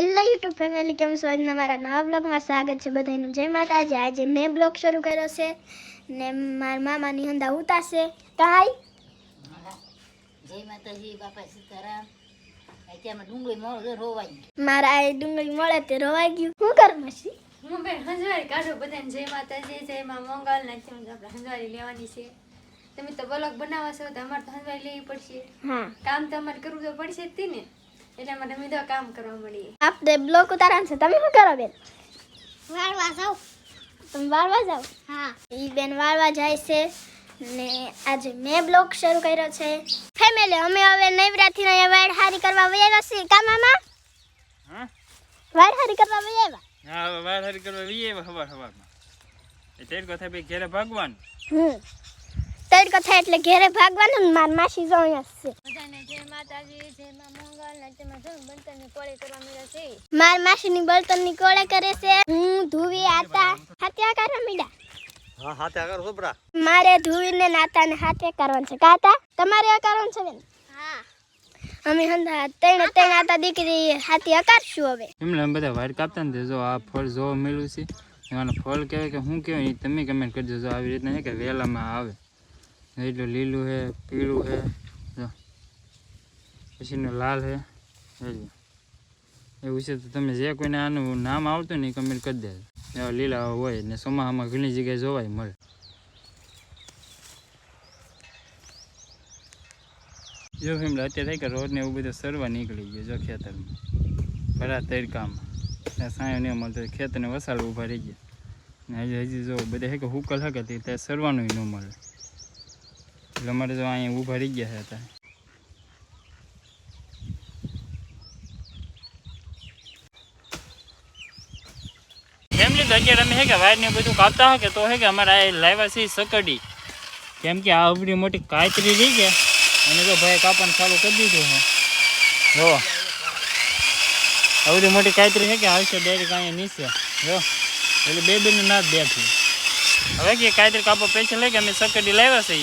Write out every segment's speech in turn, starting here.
Hello YouTube family, કેમ છો? આજના મારા નવા બ્લોગમાં સ્વાગત છે બધાનું. જય માતાજી. આજે મેં બ્લોગ શરૂ કર્યો છે ને મારા મામાની હંદા ઉતારશે. કાંઈ જય માતાજી, બાપા સીતારામ. અત્યારમાં ડુંગળી મળે રોવાઈ ગયું. મારા આ ડુંગળી મળે તે રોવાઈ ગયું. શું કર મસી? હું બેન હંજવારી કાઢો બધાને. જય માતાજી, જય માં મંગલ. ને આપણે હંજવારી લેવાની છે. તમે તો બ્લોગ બનાવો છો તો અમારે તો હંજવારી લેવી પડશે. હા, કામ તો અમારે કરવું તો પડશે જ ને. એટલે માટે અમે તો કામ કરવા મળીએ. આપણે બ્લોગ ઉતારવાનું છે. તમે શું કરો બેન? વાળવા જાવ. તમે વાળવા જાઓ? હા. ઈ બેન વાળવા જાય છે ને આજે મેં બ્લોગ શરૂ કર્યો છે. ફેમિલી, અમે હવે નવરાત્રી ના વાડ હારી કરવા વયા છીએ. કા મામા? હા, વાડ હારી કરવા વયા આવ્યા. હા, વાર હરી કરવા વીએ હવારમાં એ તેર কথা બે ઘરે ભગવાન તડકો થાય એટલે ઘેરે ભાગવાનું ને માર માસી જો અહીંયા છે. બધાને જય માતાજી, જય માં મંગલ. ને તેમાં જો બનતરને કોળે કરવા મળ્યા છે. માર માસીની બળતણની કોળે કરે છે. હું ધુવી આતા હાથે કરવા મીડા. હા હાથે આગળ સોપરા મારે ધુવીને નાતાને હાથે કરવાનું છે. કાતા તમારે આ કરવાનું છે બેન? હા. અમે હંધા ત્રણ આતા દીકરી હાથી અકારશું હવે. એમને બધા વાડ કાપતા ને જો આ ફળ જોવા મળ્યું છે. એમાંનું ફળ કહેવાય કે શું કહેવાય એ તમે કમેન્ટ કરજો. જો આવી રીતના છે કે વેલામાં આવે એટલું લીલું છે, પીળું છે, જો પછીનું લાલ છે, એવું છે. તો તમે જે કોઈને આનું નામ આવતું ને એ કમેન્ટ કરી દેજો. એવા લીલા હોય ને ચોમાસામાં ઘણી જગ્યાએ જોવાય મળે. જો ફેમિલી અત્યારે થાય કે રોડ ને એવું બધું સરવા નીકળી ગયું. જો ખેતરમાં ભરા તડકામાં સાયો નહીં મળતો, ખેતરને વસાડ ઊભા રહી ગયા. ને હજી જો બધા કે હુકલ હકે ત્યાં સરવાનું ન મળે. એટલે અમારે જો અહીંયા ઊભા રહી ગયા છે અત્યારે. ફેમિલી તો અત્યારે અમે હે કે વાયર ને બધું કાપતા હોય કે તો હે કે અમારે આ લાવ્યા છે સકડી. કેમ કે આ આવડી મોટી કાતરી રહી ગયા અને જો ભાઈ કાપવાનું ચાલુ કરી દીધું છે. જો આવડી મોટી કાતરી છે કે આવશે ડાયરેક્ટ અહીંયા નીચે. જો એટલે બે બેનું ના જ બેઠી. હવે કે કાતરી કાપો પૈસા લઈ કે અમે સકડી લાવ્યા છે.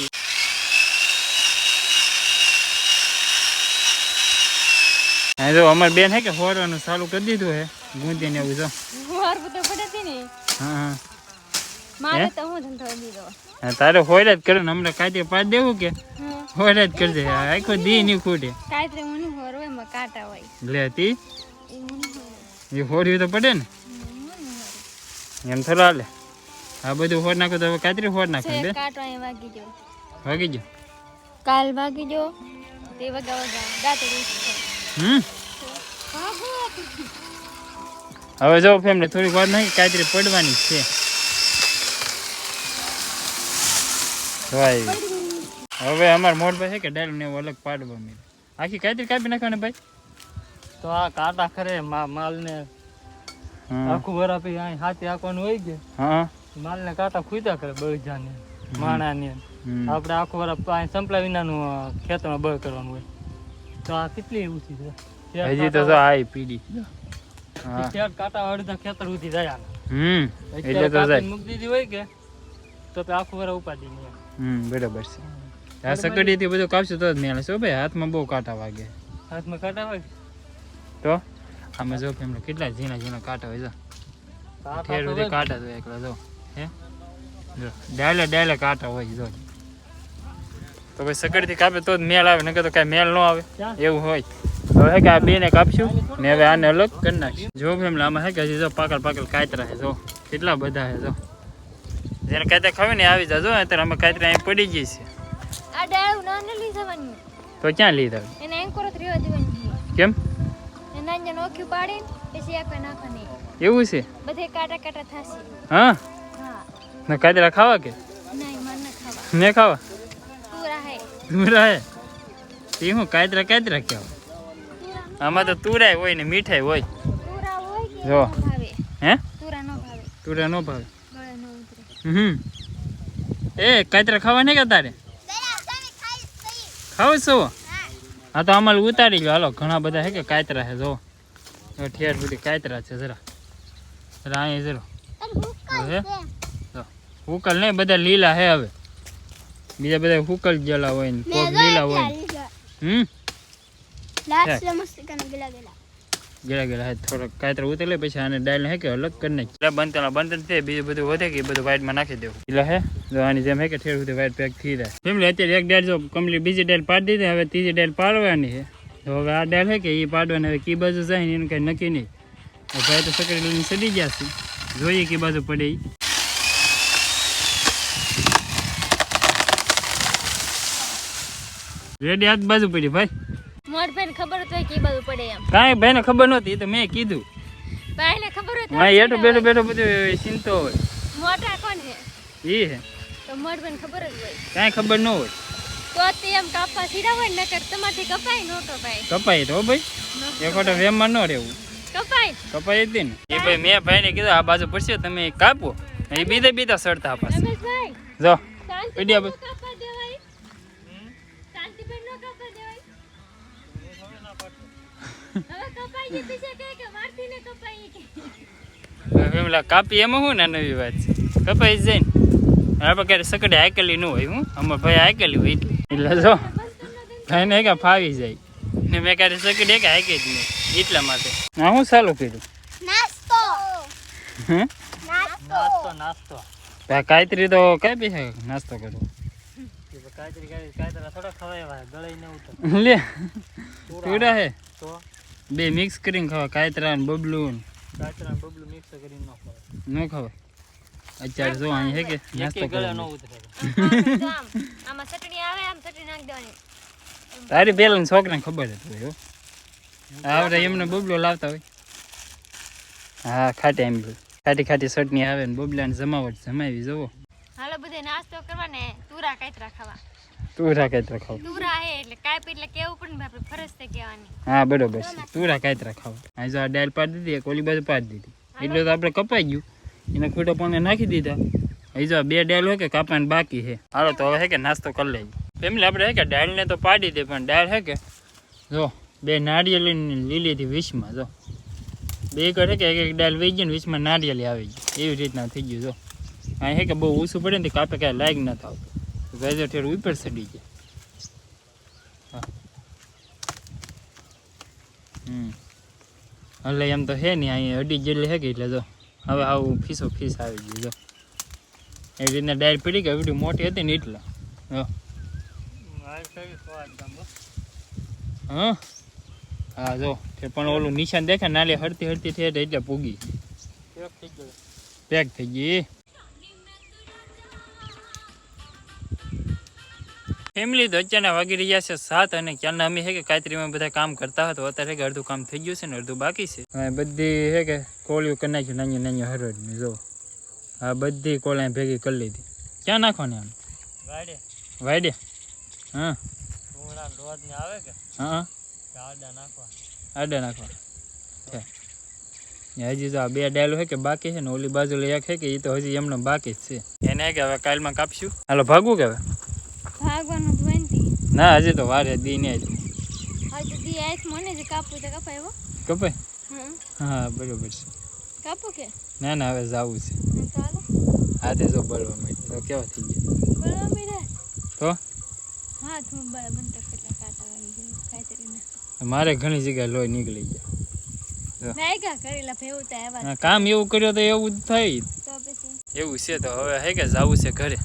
હા જો અમારે બેન હે કે ફોરવાનું ચાલુ કરી દીધું છે. ગુંદી ને એવું જો વાર બધો પડતી ને. હા હા મારે તો હું ધંધો દીધો. હા તારે હોય જ કરે ને હમણાં કાંઈ પાડી દેવું કે હોય જ કરજે. આખો દી નહીં ખૂટે. કાંઈ હું હોરો એમાં કાંટા હોય. લે તી એ હોડ્યું તો પડે ને એમ થોડું હાલે. આ બધું હોડ નાખો તો હવે કાતરી હોડ નાખે બે કાંટો અહીં વાગી ગયો. વાગી ગયો. કાલ ભાગી ગયો તે વગા દાંતે હવે જો ફેમિલી થોડીક વાર નહીં કાતરી પડવાની છે. હવે અમારે મોટભાઈ છે કે ડાયરેક્ટ ને એવું અલગ પાડવા મળે. આખી કાતરી કાપી નાખવાની ભાઈ. તો આ કાંટા ખરે માલ ને આખું વરા પછી અહીં હાથે આખવાનું હોય કે હા માલ ને કાંટા ખુદા કરે બળજા ને માણા ને. આપણે આખું વરા અહીં સંપલા વિનાનું ખેતરમાં બળ કરવાનું હોય. તો આ કેટલી ઊંચી છે હજી તો જો આઈ પીડી. ખેત કાંટા અડધા ખેતર સુધી જાય. એટલે તો જાય મૂકી દીધી હોય કે તો આખું વરા ઉપાડી નહીં. બરાબર છે. આ સકડી થી બધું કાપશું તો જ મેળ છે ભાઈ. હાથમાં બહુ કાંટા વાગે. હાથમાં કાંટા હોય તો આમાં જો એમને કેટલા ઝીણા ઝીણા કાંટા હોય. જો ઠેર સુધી કાંટા તો એકલા જો હે જો ડાયલે કાંટા હોય. જો તો ભાઈ સકડી થી કાપે તો જ મેળ આવે, નકર તો કાંઈ મેળ ન આવે એવું હોય. હવે હે કે આ બે ને કાપશું ને હવે આને અલગ કરી નાખશું. જો એમને આમાં હે કે હજી જો પાકલ કાતરા છે. જો કેટલા બધા છે. જો જેને કાંઈ ખાવે ને આવી જાજો. અત્યારે અમે કાતરા અહીં પડી ગઈ છે. આ ડાળું ના લઈ જવાની. તો ક્યાં લીધા એને એન્કોર જ રહેવા દેવાની. કેમ એના જ નોખ્યું પાડીને પછી આપણે નાખવાની. એવું છે? બધે કાંટા કાંટા થાશે. હા હા ને કાતરા ખાવા કે નહીં મન ન ખાવા. ને ખાવા તુરા હે તુરા હે તે હું કાતરા કહેવાય. આમાં તો તુરાય હોય ને મીઠાઈ હોય. તુરા હોય કે જો. ન ભાવે. હે તુરા ન ભાવે. તુરા નો ભાવે. ગળે ન ઉતરે. એ કાતરા ખાવા ને કે તારે ખાવ છો? હા તો અમારે ઉતારી લો હાલો. ઘણા બધા છે કે કાતરા છે. જો ઠેર બધી કાતરા છે. જરા અહીંયા જરો હુકલ નહીં, બધા લીલા હે. હવે બીજા બધા હુકલ જેલા હોય ને કોક લીલા હોય. લાસ્ટ મસ્ત કને ગલા ગેડા થોડોક કાતર ઉતરે પછી આને ડાયલ હે કે અલગ કરી નાખી એટલે બંધ છે બીજું બધું વધે કે બધું વાઇટમાં નાખી દેવું એટલે હે જો આની જેમ હે કે ઠેર સુધી વાઇટ પેક થઈ જાય ફેમિલી અત્યારે એક ડાયલ જો કમ્પ્લીટ બીજી ડાયલ પાડી દીધી હવે ત્રીજી ડાયલ પાડવાની છે તો હવે આ ડાયલ હે કે એ પાડવાની હવે કી બાજુ જાય ને એનું કઈ નક્કી નહીં ભાઈ તો સકડી લઈને સડી ગયા છે જોઈએ કી બાજુ પડે ઈ રેડી હાથ બાજુ પડી ભાઈ મોટ ભાઈને ખબર હોય કે બાજુ પડે એમ કાંઈ ભાઈને ખબર નહોતી એ તો મેં કીધું ભાઈને ખબર હોય હા એઠું બેઠો બધું ચિંતો હોય મોટા કોણ છે એ હે તો મોટ ભાઈને ખબર જ હોય કાંઈ ખબર ન હોય તો તે એમ કાપવા સીધા હોય ને નકર તમારથી કપાય નો કપાય કપાય તો ભાઈ એ ખોટા વેમમાં ન રહેવું કપાય જ ને એ ભાઈ મેં ભાઈને કીધું આ બાજુ પડશે તમે કાપો એ બીજા સડતા પાછા રમેશભાઈ જો શાંતિ પીડિયા નો કાપવા દેવાય શાંતિ પર નો કાપવા દેવાય હવે કપાઈ જતી છે કે મારથી ને કપાઈ કે એમલા કાપી એમાં હું ને નવી વાત છે કપાઈ જ જાય ને આપણે ક્યારે સકડે આકેલી ન હોય હું અમાર ભાઈ આકેલી હોય એટલે જો ભાઈને કે ફાવી જાય ને મેં ક્યારે સકડે કે આકે જ નહીં એટલા માટે હા હું ચાલુ કર્યું નાસ્તો હે નાસ્તો કાયતરી તો કઈ પૈસા નાસ્તો કરો કાતરા થોડા ખવાય ગળાઈ ને ઉતર લે તુડા હે તો બે મિક્સ કરીને ખાવા કાયતરા ને બબલું કાતરા ને બબલું મિક્સ કરીને ન ખવાય ન ખાવા અત્યારે જો અહીં હે કે નાસ્તો ગળા ન કરો ઉતરે આમાં ચટણી આવે આમ ચટણી નાખ દેવાની તારી પેલા છોકરાને ખબર હતી હો આવડે એમને બબલો લાવતા હોય હા ખાટી ચટણી આવે ને બબલાને જમાવટ જમાવી જવો હાલો બધે નાસ્તો કરવા ને તુરા કાતરા ખાવા તુરા કાતરા ખાવ તુરા હે એટલે કાપી એટલે કેવું પડે ને આપણે ફરજ તે કહેવાની હા બરોબર છે તુરા કાતરા ખાવા અહીં જો આ ડાયલ પાડી દીધી એક ઓલી બાજુ પાડી દીધી એટલે તો આપણે કપાઈ ગયું એને ખૂટો પણ નાખી દીધા અહીં જો બે ડાયલ હોય કે કાપવાની બાકી છે હાલો તો હવે હે કે નાસ્તો કરી લઈએ ફેમિલી આપણે હે કે ડાયલને તો પાડી દે પણ ડાયલ હે કે જો બે નારિયેળી લીલી હતી 20માં જો બે કરે કે એક ડાયલ વહી ગઈ ને 20માં નારિયેળી આવી ગઈ એવી રીતના થઈ ગયું જો અહીં હે કે બહુ ઊંચું પડે ને કાપે કાંઈ લાગ ન થાવ ગાય ઠેર ઉપર ચડી ગયા એટલે એમ તો હે ને અહીં અડી જેટલી હે કે એટલે જો હવે આવું ફીસ આવી ગયું જો એવી રીતના ડાયર પડી કે એવડી મોટી હતી ને એટલે હા હા જો પણ ઓલું નિશાન દેખે નાલી હરતી થઈ એટલે પૂગી પેક થઈ ગઈ ફેમિલી તો અત્યારના વાગી રહ્યા છે 7 અને ક્યારના અમે હે કે કાતરીમાં બધા કામ કરતા હતા અત્યારે કે અડધું કામ થઈ ગયું છે ને અડધું બાકી છે હવે બધી હે કે કોળીઓ કરી નાખ્યું નાની હરવડની જો આ બધી કોળા ભેગી કરી લીધી ક્યાં નાખવાની આમ વાડે હા આવે કે હા આડા નાખવા હજી તો આ બે ડાયલો હે કે બાકી છે ને ઓલી બાજુ એક હે કે એ તો હજી એમને બાકી જ છે એને કે હવે કાલમાં કાપશું હાલો ભાગવું કે હવે ભાગવાનું ધ્વનથી ના હજી તો વારે દી ને હવે તો દી આઈસ મને જ કાપવું તો કપાય હો કપાય હમ હા બરોબર છે કાપો કે ના હવે જવું છે ચાલો હાથે જો બળવા માંડી તો કેવા થઈ ગયા બળવા મીરે તો હાથ હું બળા બનતા કેટલા કાંટા વાળી ગયું કાંઈ મારે ઘણી જગ્યાએ લોહી નીકળી ગયા મેગા કરેલા ભેવું તો આવ્યા કામ એવું કર્યો તો એવું જ થાય તો પછી એવું છે તો હવે હે કે જવું છે ઘરે